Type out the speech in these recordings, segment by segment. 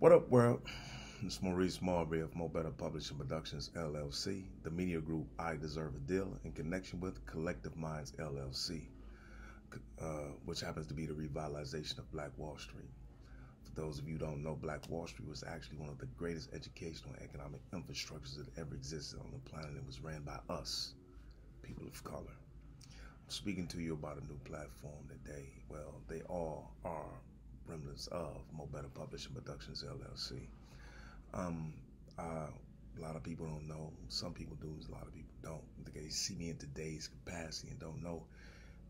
What up, world? It's Maurice Marbury of Mo Better Publishing Productions, LLC, the media group I Deserve a Deal, in connection with Collective Minds, LLC, which happens to be the revitalization of Black Wall Street. For those of you who don't know, Black Wall Street was actually one of the greatest educational and economic infrastructures that ever existed on the planet. It was ran by us, people of color. I'm speaking to you about a new platform today. Well, they all are remnants of Mo Better Publishing Productions, LLC. A lot of people don't know. Some people do. A lot of people don't. They see me in today's capacity and don't know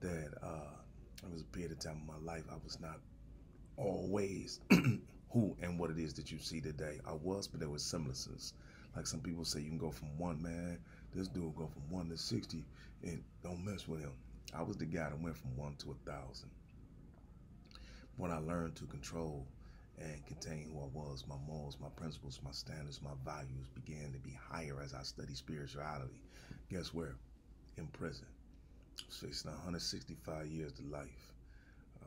that it was a period of time in my life I was not always who and what it is that you see today. I was, but there was semblances. Like some people say, you can go from one, man, this dude go from 1 to 60 and don't mess with him. I was the guy that went from 1 to 1,000. When I learned to control and contain who I was, my morals, my principles, my standards, my values began to be higher as I studied spirituality. Guess where? In prison. So it's now 165 years to life.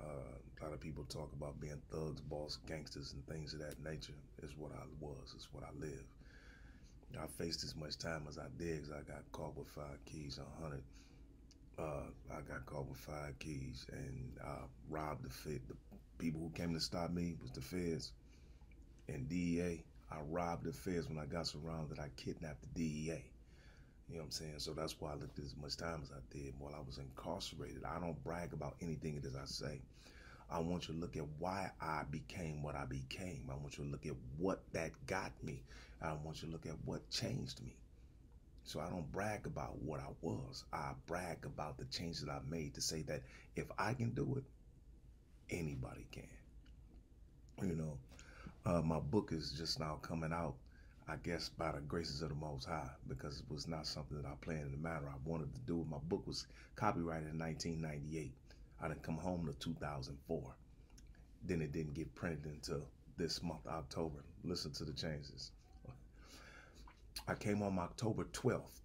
A lot of people talk about being thugs, boss, gangsters, and things of that nature. It's what I was. It's what I live. I faced as much time as I did. I got caught with 5 keys, 100. I got caught with 5 keys and robbed the people who came to stop me was the feds and DEA. I robbed the feds when I got surrounded. I kidnapped the DEA. You know what I'm saying? So that's why I looked at as much time as I did while I was incarcerated. I don't brag about anything that I say. I want you to look at why I became what I became. I want you to look at what that got me. I want you to look at what changed me. So I don't brag about what I was. I brag about the changes that I made to say that if I can do it, anybody can. You know, my book is just now coming out, I guess, by the graces of the Most High, because it was not something that I planned in the manner I wanted to do. My book was copyrighted in 1998. I didn't come home to 2004. Then it didn't get printed until this month, October. Listen to the changes. I came home October 12th,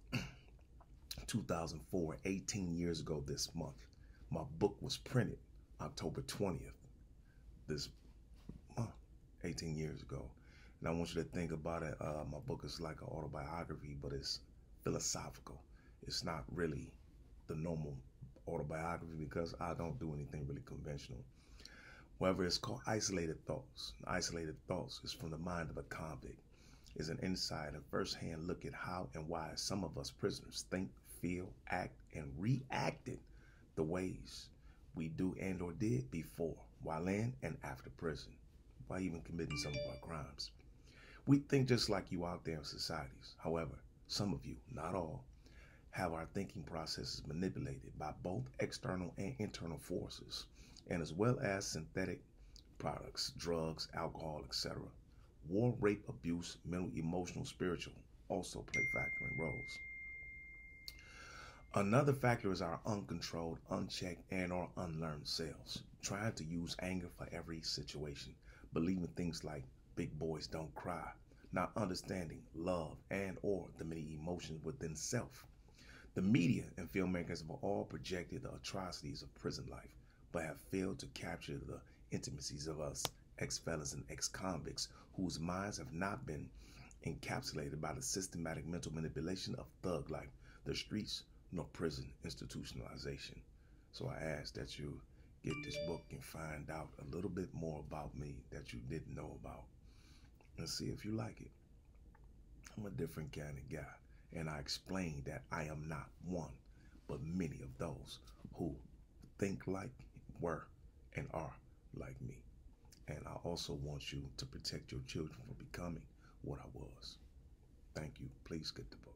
2004, 18 years ago this month. My book was printed October 20th, this month, 18 years ago. And I want you to think about it. My book is like an autobiography, but it's philosophical. It's not really the normal autobiography because I don't do anything really conventional. However, it's called Isolated Thoughts. Isolated Thoughts is from the mind of a convict. It's an inside and first-hand look at how and why some of us prisoners think, feel, act, and reacted the ways we do and or did before, while in and after prison, while even committing some of our crimes. We think just like you out there in societies. However, some of you, not all, have our thinking processes manipulated by both external and internal forces, and as well as synthetic products, drugs, alcohol, etc. War, rape, abuse, mental, emotional, spiritual also play factoring roles. Another factor is our uncontrolled, unchecked, and or unlearned selves, trying to use anger for every situation, believing things like big boys don't cry, not understanding love and or the many emotions within self. The media and filmmakers have all projected the atrocities of prison life, but have failed to capture the intimacies of us ex-felons and ex-convicts whose minds have not been encapsulated by the systematic mental manipulation of thug life, the streets, nor prison institutionalization. So I ask that you get this book and find out a little bit more about me that you didn't know about, and see if you like it. I'm a different kind of guy, and I explain that I am not one, but many of those who think like, were, and are like me. And I also want you to protect your children from becoming what I was. Thank you. Please get the book.